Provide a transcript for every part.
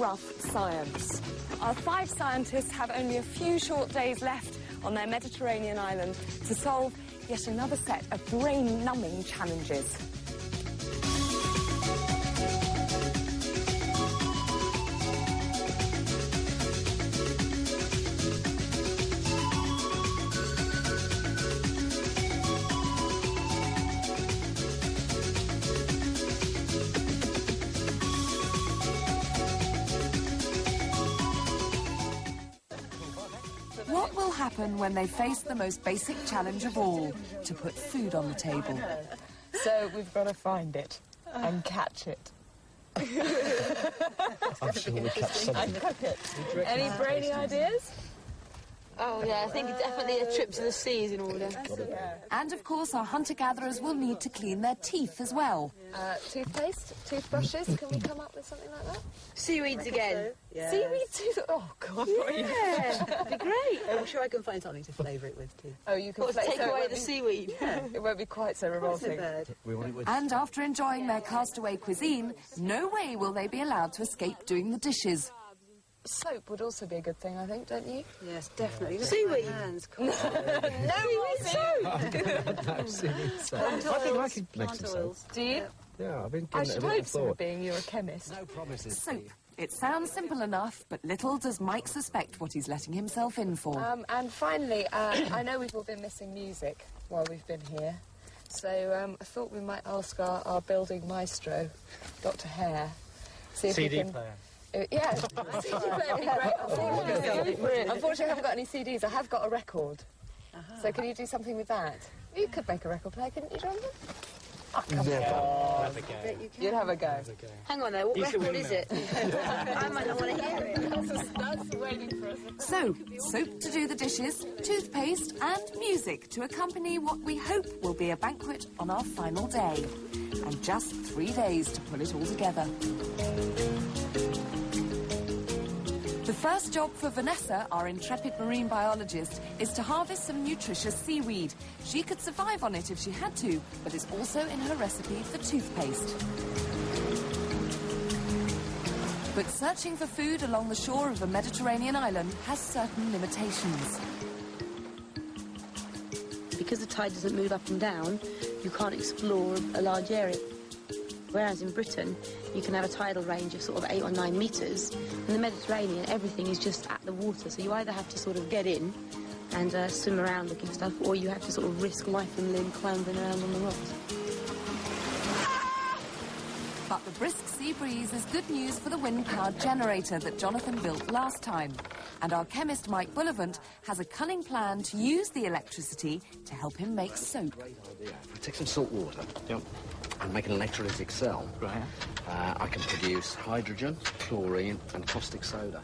rough science. Our 5 scientists have only a few short days left on their Mediterranean island to solve yet another set of brain-numbing challenges. What will happen when they face the most basic challenge of all, to put food on the table? So we've got to find it and catch it. I'm sure we'll catch something. And cook it. Any brainy ideas? Oh, yeah, I think definitely a trip to the sea is in order. And, of course, our hunter-gatherers will need to clean their teeth as well. Toothpaste, toothbrushes, can we come up with something like that? Seaweeds again. Yes. Seaweed tooth... Oh, God. Yeah, that'd be great. I'm sure I can find something to flavour it with, too. Oh, you can take away the seaweed. Yeah. It won't be quite so revolting. And after enjoying their castaway cuisine, no way will they be allowed to escape doing the dishes. Soap would also be a good thing, I think, don't you? Yes, definitely. Seaweed. Hands. No more soap! No seaweed soap. I think I could make some soap. Do you? Yeah, I've been I giving it should a little hope so, thought. being you're a chemist. No promises. Soap. It sounds simple enough, but little does Mike suspect what he's letting himself in for. And finally, I know we've all been missing music while we've been here, so I thought we might ask our building maestro, Dr. Hare, see if CD we can... player. Yeah, CD player would be great. Unfortunately, I haven't got any CDs. I have got a record. So can you do something with that? You could make a record player, couldn't you, Jonathan? Oh, come on. Have a go. You'd have a go. Hang on, though, what record is it? I might not want to hear it. That's waiting for us. So, soap to do the dishes, toothpaste and music to accompany what we hope will be a banquet on our final day. And just 3 days to pull it all together. The first job for Vanessa, our intrepid marine biologist, is to harvest some nutritious seaweed. She could survive on it if she had to, but it's also in her recipe for toothpaste. But searching for food along the shore of a Mediterranean island has certain limitations. Because the tide doesn't move up and down, you can't explore a large area. Whereas in Britain, you can have a tidal range of sort of 8 or 9 metres. In the Mediterranean, everything is just at the water, so you either have to sort of get in and swim around looking for stuff, or you have to sort of risk life and limb clambering around on the rocks. But the brisk sea breeze is good news for the wind-powered generator that Jonathan built last time. And our chemist Mike Bullivant has a cunning plan to use the electricity to help him make soap. Great idea. If I take some salt water and make an electrolytic cell, I can produce hydrogen, chlorine and caustic soda.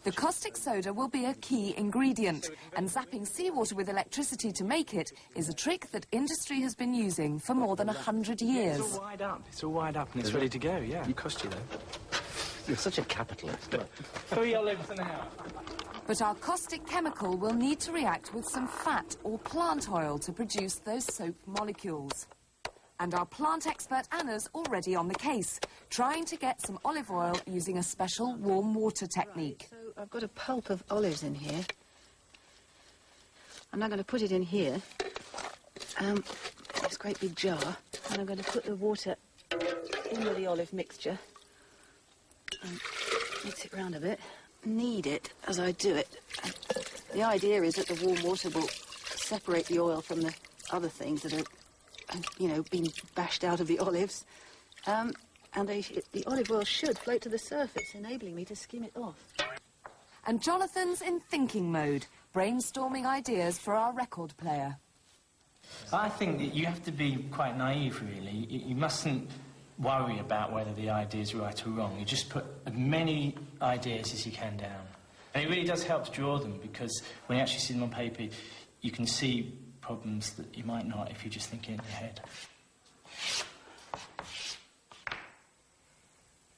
The caustic soda will be a key ingredient, and zapping seawater with electricity to make it is a trick that industry has been using for more than 100 years. It's all wired up and it's ready to go, yeah. It cost you, though. You're such a capitalist. 3 olives and a half. But our caustic chemical will need to react with some fat or plant oil to produce those soap molecules. And our plant expert Anna's already on the case, trying to get some olive oil using a special warm water technique. So I've got a pulp of olives in here. I'm now going to put it in here, this great big jar, and I'm going to put the water in with the olive mixture and mix it around a bit. Knead it as I do it. And the idea is that the warm water will separate the oil from the other things that are, you know, being bashed out of the olives. And the olive oil should float to the surface, enabling me to skim it off. And Jonathan's in thinking mode, brainstorming ideas for our record player. I think that you have to be quite naive, really. You mustn't worry about whether the idea is right or wrong. You just put as many ideas as you can down. And it really does help to draw them, because when you actually see them on paper, you can see problems that you might not if you just think it in your head.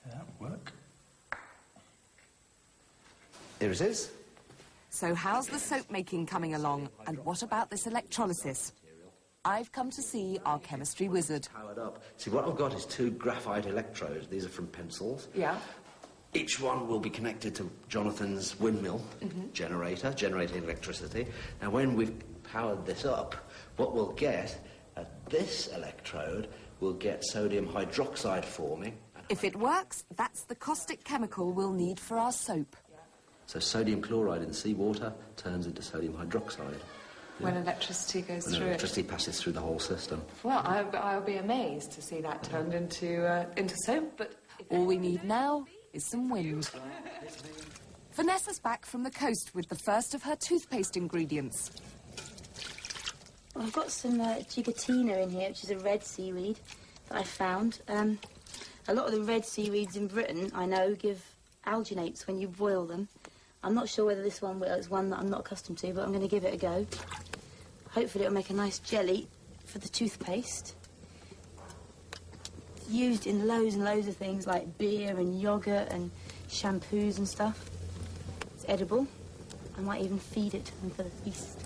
Did that work? Here it is. So how's the soap making coming along, and what about this electrolysis? I've come to see our chemistry wizard. Powered up. See, what I've got is 2 graphite electrodes. These are from pencils. Yeah. Each one will be connected to Jonathan's windmill generator, generating electricity. Now, when we've powered this up, what we'll get at this electrode, we'll get sodium hydroxide forming. If it works, that's the caustic chemical we'll need for our soap. So sodium chloride in seawater turns into sodium hydroxide. When electricity goes When through electricity passes through the whole system. Well, I'll be amazed to see that turned into soap, but... All we need now is some wind. Vanessa's back from the coast with the first of her toothpaste ingredients. I've got some gigatina in here, which is a red seaweed that I found. A lot of the red seaweeds in Britain, I know, give alginates when you boil them. I'm not sure whether this one will. It's one that I'm not accustomed to, but I'm going to give it a go. Hopefully it'll make a nice jelly for the toothpaste. It's used in loads and loads of things like beer and yoghurt and shampoos and stuff. It's edible. I might even feed it to them for the feast.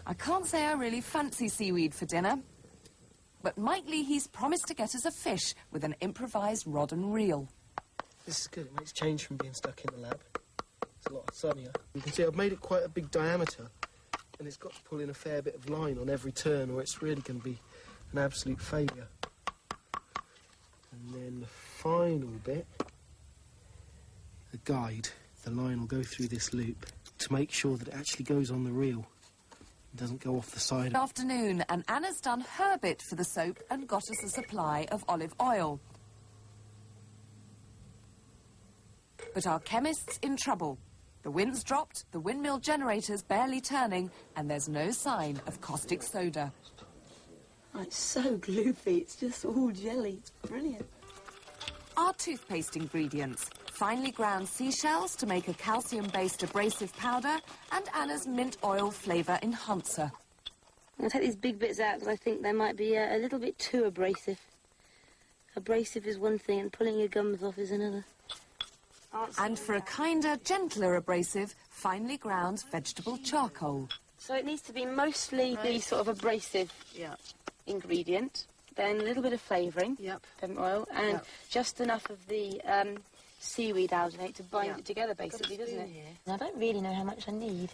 I can't say I really fancy seaweed for dinner, but Mike Leahy's promised to get us a fish with an improvised rod and reel. This is good. It makes change from being stuck in the lab. It's a lot sunnier. You can see I've made it quite a big diameter, and it's got to pull in a fair bit of line on every turn, or it's really going to be an absolute failure. And then the final bit, the guide, the line will go through this loop to make sure that it actually goes on the reel. It doesn't go off the side. Good afternoon, and Anna's done her bit for the soap and got us a supply of olive oil. But our chemist's in trouble. The wind's dropped, the windmill generator's barely turning, and there's no sign of caustic soda. Oh, it's so gloopy. It's just all jelly. It's brilliant. Our toothpaste ingredients: finely ground seashells to make a calcium-based abrasive powder, and Anna's mint oil flavour enhancer. I'll take these big bits out because I think they might be a little bit too abrasive. Abrasive is one thing and pulling your gums off is another. And for a kinder, gentler abrasive, finely ground vegetable charcoal. So it needs to be mostly the sort of abrasive ingredient, then a little bit of flavouring, peppermint oil, and just enough of the seaweed alginate to bind it together, basically, doesn't it? I don't really know how much I need.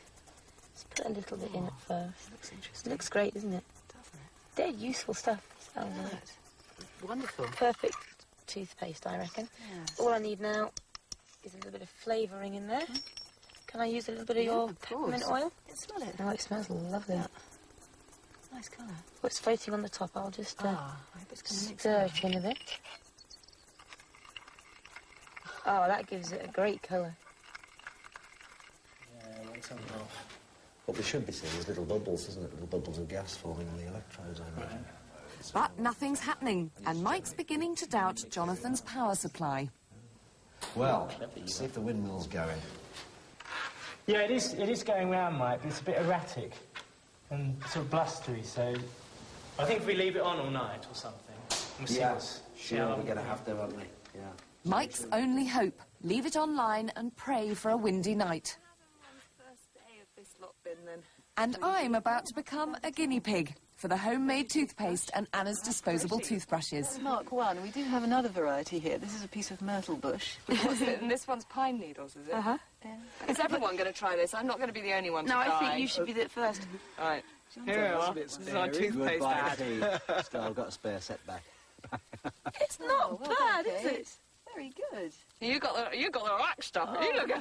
Let's put a little bit in at first. Looks interesting. Looks great, doesn't it? Doesn't it? Dead useful stuff. Sounds like Wonderful. perfect toothpaste, I reckon. Yes. All I need now is a little bit of flavouring in there. Can I use a little bit of your peppermint oil? Smell it. Oh, it smells lovely. Nice colour. What's floating on the top? I'll just I hope it's going to mix stir it in a bit. Oh, that gives it a great colour. What we should be seeing is little bubbles, isn't it? Little bubbles of gas forming on the electrodes, I imagine. But nothing's happening, and Mike's beginning to doubt Jonathan's power supply. Well, see if the windmill's going. Yeah, it is going round, Mike, but it's a bit erratic and sort of blustery, so I think if we leave it on all night or something, we'll see what's... Sure, we're going to have to, aren't we? Yeah. Mike's only hope: leave it online and pray for a windy night. And I'm about to become a guinea pig for the homemade toothpaste and Anna's disposable toothbrushes. Mark 1, we do have another variety here. This is a piece of myrtle bush. What's it? And this one's pine needles, is it? Uh-huh. Yeah. Is everyone going to try this? I'm not going to be the only one to No, try. I think you should be the first. All right. Here we are. This is our toothpaste bag. Still, I've got a spare set back. It's not bad, is it? Very good. You got the right stuff. You look at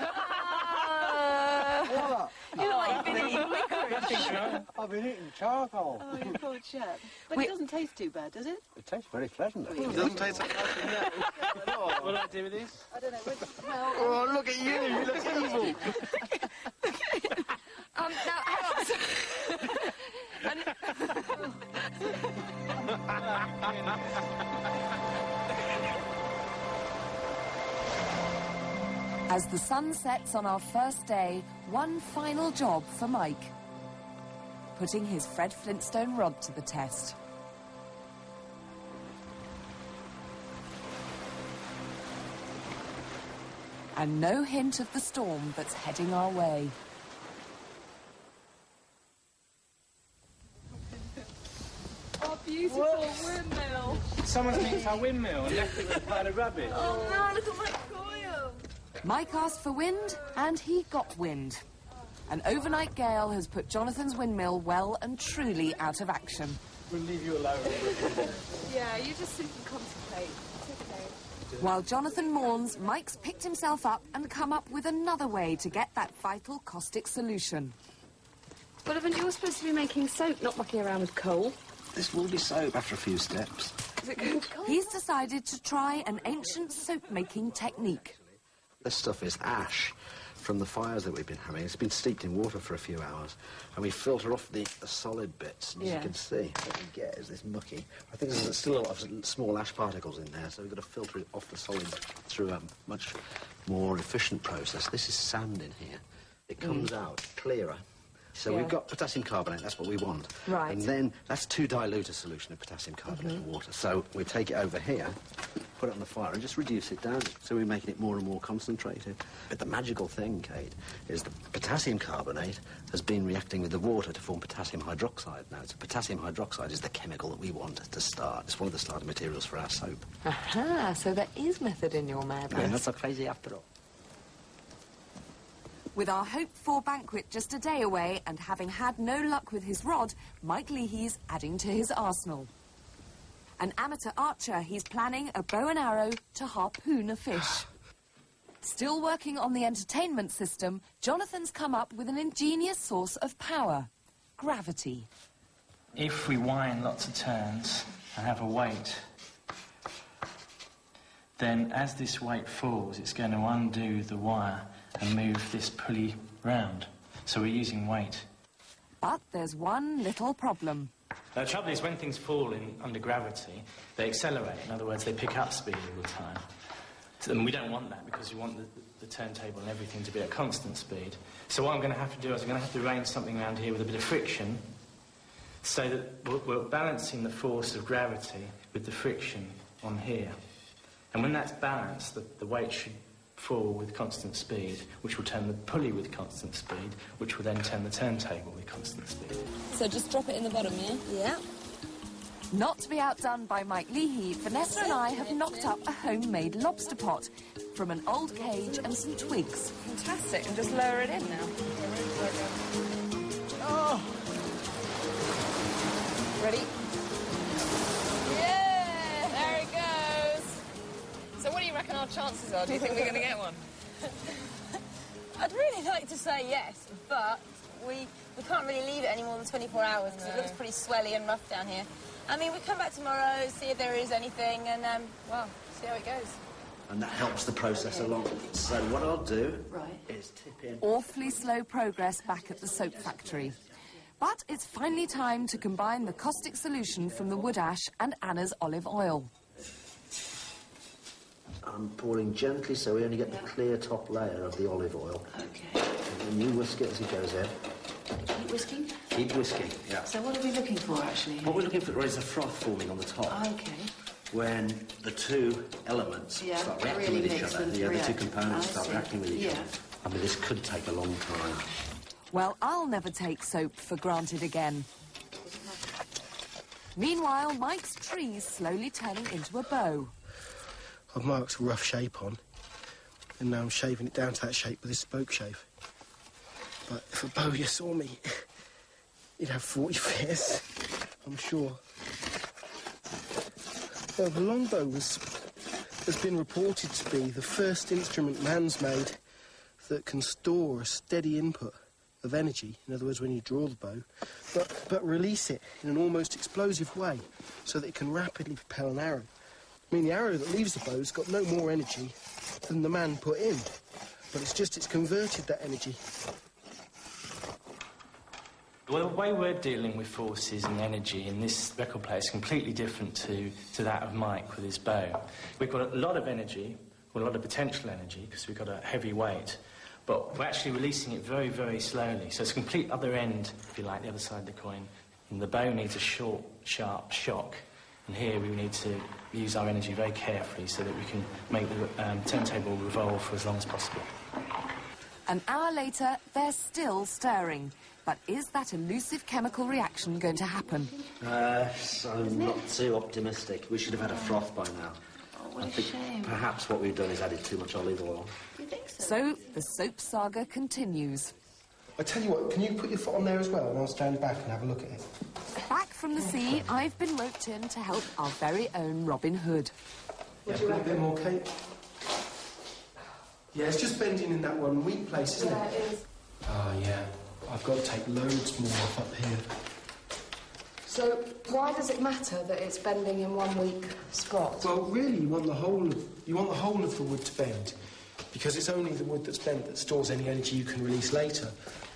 You look like you've been eating licorice. I've been eating charcoal. Oh, you poor chap. But it doesn't taste too bad, does it? It tastes very pleasant. It doesn't taste like What do I do with these? I don't know. Well, Oh, look at you! You look evil! now, hang As the sun sets on our first day, one final job for Mike: putting his Fred Flintstone rod to the test. And no hint of the storm that's heading our way. beautiful windmill. Someone's nicked our windmill and left it with a pile of rubbish. Oh no, look at my coil. Mike asked for wind, and he got wind. An overnight gale has put Jonathan's windmill well and truly out of action. We'll leave you alone. Yeah, you just sit and contemplate. It's okay. While Jonathan mourns, Mike's picked himself up and come up with another way to get that vital caustic solution. Donovan, you're supposed to be making soap, not mucking around with coal. This will be soap after a few steps. Is it good coal? He's decided to try an ancient soap-making technique. This stuff is ash from the fires that we've been having. It's been steeped in water for a few hours, and we filter off the solid bits. And as you can see, what we get is this mucky. I think there's still a lot of small ash particles in there, so we've got to filter it off the solid through a much more efficient process. This is sand in here. It comes out clearer. So we've got potassium carbonate, that's what we want. Right. And then that's too dilute a solution of potassium carbonate and water. So we take it over here, put it on the fire and just reduce it down. So we're making it more and more concentrated. But the magical thing, Kate, is the potassium carbonate has been reacting with the water to form potassium hydroxide. Now, potassium hydroxide is the chemical that we want to start. It's one of the starting materials for our soap. Aha, so there is method in your madness. And that's so crazy after all. With our hoped-for banquet just a day away and having had no luck with his rod, Mike Leahy's adding to his arsenal. An amateur archer, he's planning a bow and arrow to harpoon a fish. Still working on the entertainment system, Jonathan's come up with an ingenious source of power: gravity. If we wind lots of turns and have a weight, then as this weight falls, it's going to undo the wire and move this pulley round. So we're using weight. But there's one little problem. The trouble is, when things fall under gravity, they accelerate. In other words, they pick up speed all the time. And we don't want that, because we want the turntable and everything to be at constant speed. So what I'm going to have to do is I'm going to have to arrange something around here with a bit of friction, so that we're balancing the force of gravity with the friction on here. And when that's balanced, the weight should fall with constant speed, which will turn the pulley with constant speed, which will then turn the turntable with constant speed. So just drop it in the bottom, yeah? Yeah. Not to be outdone by Mike Leahy, Vanessa and I have knocked up a homemade lobster pot from an old cage and some twigs. Fantastic, and just lower it in now. Oh! Ready? Yeah! There it goes! So what do you reckon our chances are? Do you think we're going to get one? I'd really like to say yes, but we can't really leave it any more than 24 hours because it looks pretty swelly and rough down here. I mean, we come back tomorrow, see if there is anything, and, well, see how it goes. And that helps the process along. So what I'll do is tip in. Awfully slow progress back at the soap factory. But it's finally time to combine the caustic solution from the wood ash and Anna's olive oil. I'm pouring gently so we only get the clear top layer of the olive oil. Okay. And then you whisk it as it goes in. Keep whisking? Keep whisking, yeah. So what are we looking for, actually? What we're looking for is a froth forming on the top. Okay. When the two elements start reacting really with each other. The two components start reacting with each other. I mean, this could take a long time. Well, I'll never take soap for granted again. Meanwhile, Mike's tree's slowly turning into a bow. I've marked a rough shape on, and now I'm shaving it down to that shape with this spoke shave. But if a bowyer saw me, he'd have 40 fears, I'm sure. Well, the longbow has been reported to be the first instrument man's made that can store a steady input of energy, in other words, when you draw the bow, but release it in an almost explosive way so that it can rapidly propel an arrow. I mean, the arrow that leaves the bow's got no more energy than the man put in, but it's converted that energy. Well, the way we're dealing with forces and energy in this record player is completely different to that of Mike with his bow. We've got a lot of energy, or a lot of potential energy, because we've got a heavy weight, but we're actually releasing it very, very slowly. So it's a complete other end, if you like, the other side of the coin. And the bow needs a short, sharp shock. And here we need to use our energy very carefully so that we can make the turntable revolve for as long as possible. An hour later, they're still stirring. But is that elusive chemical reaction going to happen? I'm not too optimistic. We should have had a froth by now. Oh, what a shame. Perhaps what we've done is added too much olive oil. Do you think so? So the soap saga continues. I tell you what, can you put your foot on there as well and I'll stand back and have a look at it? Back from the sea, I've been roped in to help our very own Robin Hood. Yeah, put a bit more, Kate. Yeah, it's just bending in that one weak place, isn't it? Yeah, it is. Oh, yeah. I've got to take loads more off up here. So why does it matter that it's bending in one weak spot? Well, really, you want the whole of the wood to bend, because it's only the wood that's bent that stores any energy you can release later.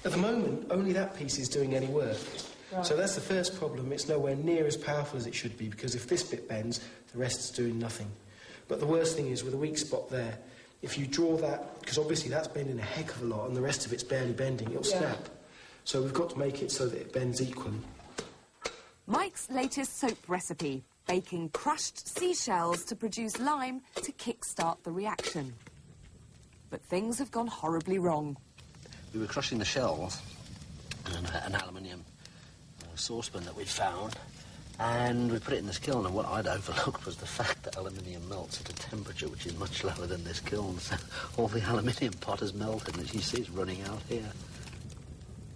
At the moment, only that piece is doing any work. Right. So that's the first problem. It's nowhere near as powerful as it should be, because if this bit bends, the rest's doing nothing. But the worst thing is, with a weak spot there, if you draw that, because obviously that's bending a heck of a lot and the rest of it's barely bending, it'll snap. So we've got to make it so that it bends equally. Mike's latest soap recipe, baking crushed seashells to produce lime to kickstart the reaction. But things have gone horribly wrong. We were crushing the shells in an aluminium saucepan that we'd found, and we put it in this kiln, and what I'd overlooked was the fact that aluminium melts at a temperature which is much lower than this kiln, so all the aluminium pot has melted, and as you see, it's running out here.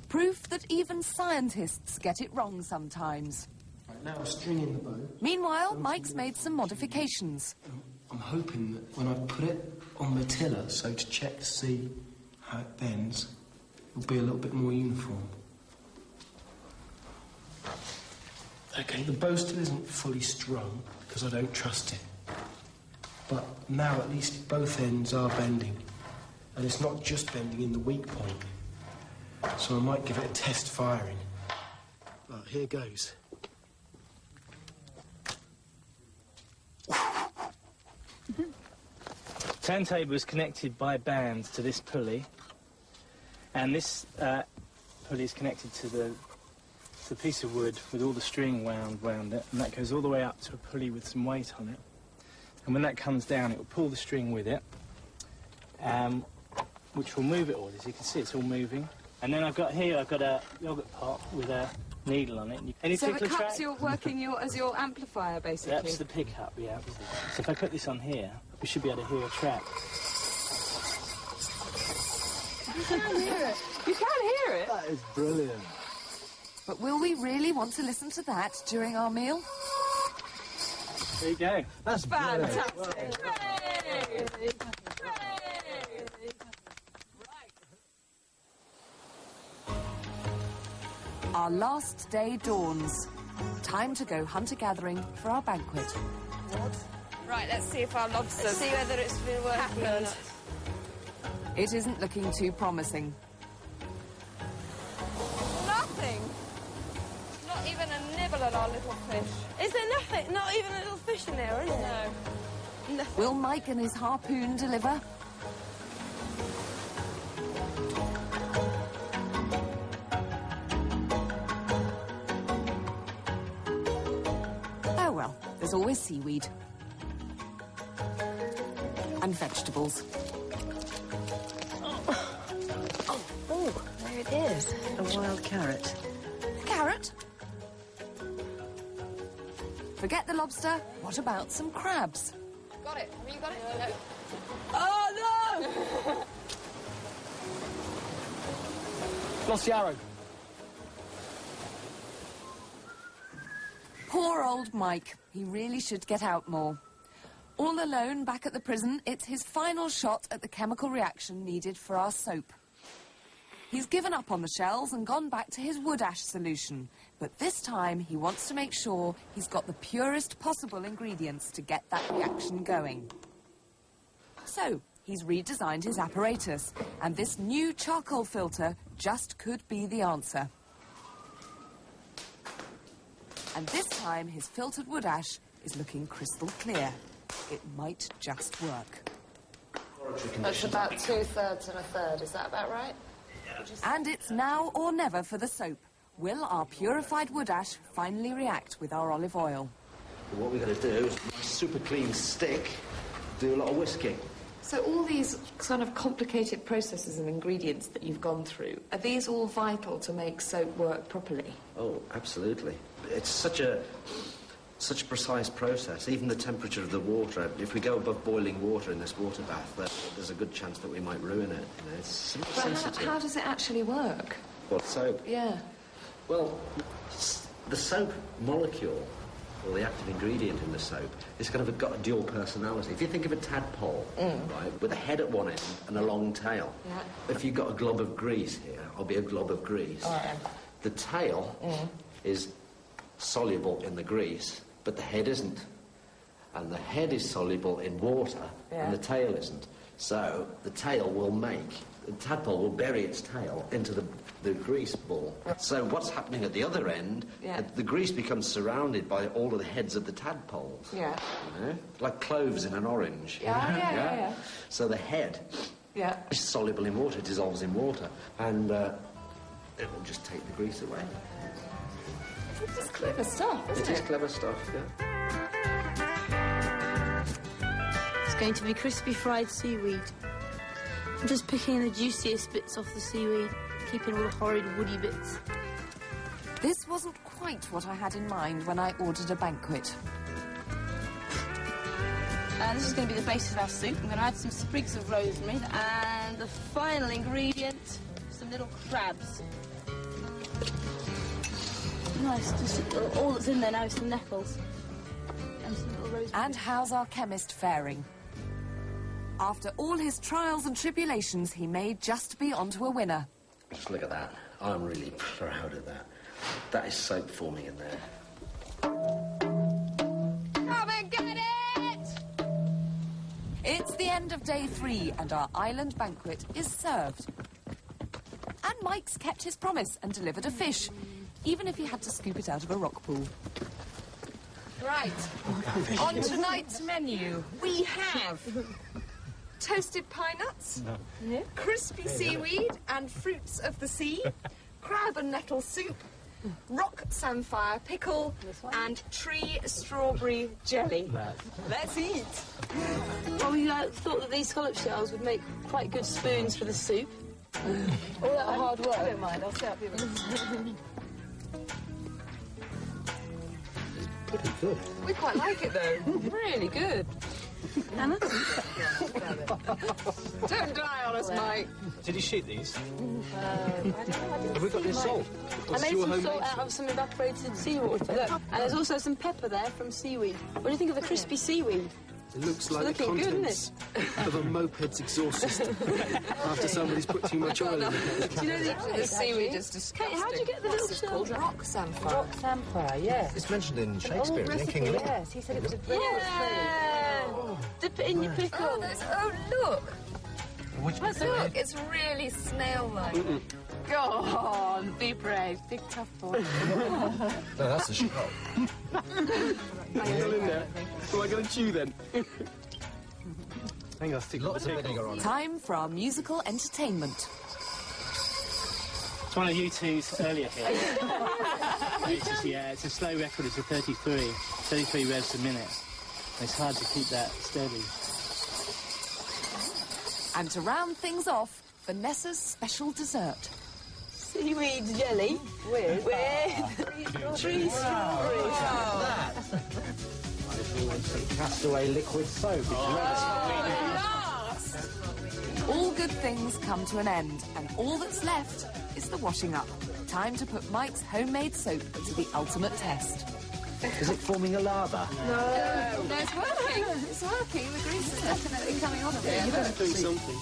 Proof that even scientists get it wrong sometimes. Right, now I'm stringing the bow. Meanwhile, Mike's made some modifications. I'm hoping that when I put it on the tiller, so to check to see how it bends, it'll be a little bit more uniform. OK, the bow still isn't fully strung, because I don't trust it. But now at least both ends are bending. And it's not just bending in the weak point. So I might give it a test firing. But here goes. Turntable is connected by bands to this pulley, and this pulley is connected to the piece of wood with all the string wound round it, and that goes all the way up to a pulley with some weight on it. And when that comes down, it will pull the string with it, which will move it all. As you can see, it's all moving. And then I've got a yoghurt pot with a needle on it. So the cups you're working as your amplifier, basically? That's the pickup, yeah. So if I put this on here, we should be able to hear a track. You can hear it. You can hear it? That is brilliant. But will we really want to listen to that during our meal? There you go. That's fantastic. Hooray! Our last day dawns. Time to go hunter-gathering for our banquet. Right, let's see if our lobsters... Let's see whether it's been working or not. It isn't looking too promising. Nothing. Not even a nibble at our little fish. Is there nothing? Not even a little fish in there, is there? No. Nothing. Will Mike and his harpoon deliver? Oh well, there's always seaweed. And vegetables. Oh, there it is. A wild carrot. Carrot? Forget the lobster, what about some crabs? Got it. Have you got it? No. Oh, no! Lost the arrow. Poor old Mike. He really should get out more. All alone back at the prison, it's his final shot at the chemical reaction needed for our soap. He's given up on the shells and gone back to his wood ash solution. But this time, he wants to make sure he's got the purest possible ingredients to get that reaction going. So, he's redesigned his apparatus, and this new charcoal filter just could be the answer. And this time, his filtered wood ash is looking crystal clear. It might just work. That's about 2/3 and a third. Is that about right? And it's now or never for the soap. Will our purified wood ash finally react with our olive oil? What we're going to do is, super clean stick, do a lot of whisking. So all these kind of complicated processes and ingredients that you've gone through, are these all vital to make soap work properly? Oh, absolutely. It's such a precise process. Even the temperature of the water, if we go above boiling water in this water bath, there's a good chance that we might ruin it. You know, it's sensitive. How does it actually work? What, soap? Yeah. Well, the soap molecule, or the active ingredient in the soap, is kind of got a dual personality. If you think of a tadpole, right, with a head at one end and a long tail, if you've got a glob of grease here, or be a glob of grease, the tail is soluble in the grease, but the head isn't. And the head is soluble in water, and the tail isn't. So the tail will the tadpole will bury its tail into the grease ball. So what's happening at the other end, the grease becomes surrounded by all of the heads of the tadpoles. Yeah. You know? Like cloves in an orange. Yeah. So the head is soluble in water, it dissolves in water, and it will just take the grease away. It's clever stuff, isn't it? It is clever stuff, It's going to be crispy fried seaweed. I'm just picking the juiciest bits off the seaweed, keeping all the horrid woody bits. This wasn't quite what I had in mind when I ordered a banquet. This is going to be the basis of our soup. I'm going to add some sprigs of rosemary and the final ingredient, some little crabs. Nice, just all that's in there now is some nettles. And some little rosemary. And how's our chemist faring? After all his trials and tribulations, he may just be onto a winner. Just look at that. I'm really proud of that. That is soap forming in there. Come and get it! It's the end of day 3 and our island banquet is served. And Mike's kept his promise and delivered a fish, even if he had to scoop it out of a rock pool. Right. On tonight's menu, we have toasted pine nuts, crispy seaweed and fruits of the sea, crab and nettle soup, rock samphire pickle, and tree strawberry jelly. Let's eat. Well, we thought that these scallop shells would make quite good spoons for the soup. All that hard work. I don't mind, I'll set up your Pretty good. We quite like it though. Really good. Anna? Don't die on us, Mike. Did you shoot these? Have we got any salt? I made some salt out of some evaporated seawater. Look, and there's also some pepper there from seaweed. What do you think of the crispy seaweed? It looks like the looking good, contents of a moped's exhaust system after somebody's put too much oil in it. Do you know The seaweed is disgusting. Kate, how'd you get the little shells? Rock samphire. Rock samphire, yes. It's mentioned in Shakespeare, isn't it? King Lear. Yes, he said it was a very good Yeah! Dip it in your pickle. Oh, look. Which Look, it's really snail-like. Go on, be brave, big tough boy. No, that's the shot. Hang on in there. Am I going to chew then? Hang on, stick lots of vinegar on it. Time for our musical entertainment. It's one of you two's earlier hits. It's a slow record. It's a 33 revs a minute. It's hard to keep that steady. And to round things off, Vanessa's special dessert. Seaweed jelly with tree strawberries. Castaway liquid soap. All good things come to an end, and all that's left is the washing up. Time to put Mike's homemade soap to the ultimate test. Is it forming a lather? No, it's working. It's working. The grease is definitely coming off it. You better doing something.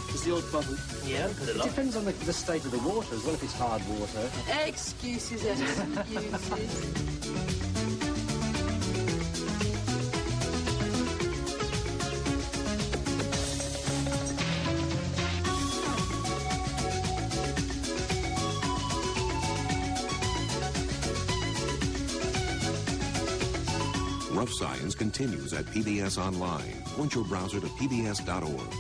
There's the odd bubble. Yeah, it depends on the state of the water as well, if it's hard water. Excuses, excuses. Rough Science continues at PBS Online. Point your browser to pbs.org.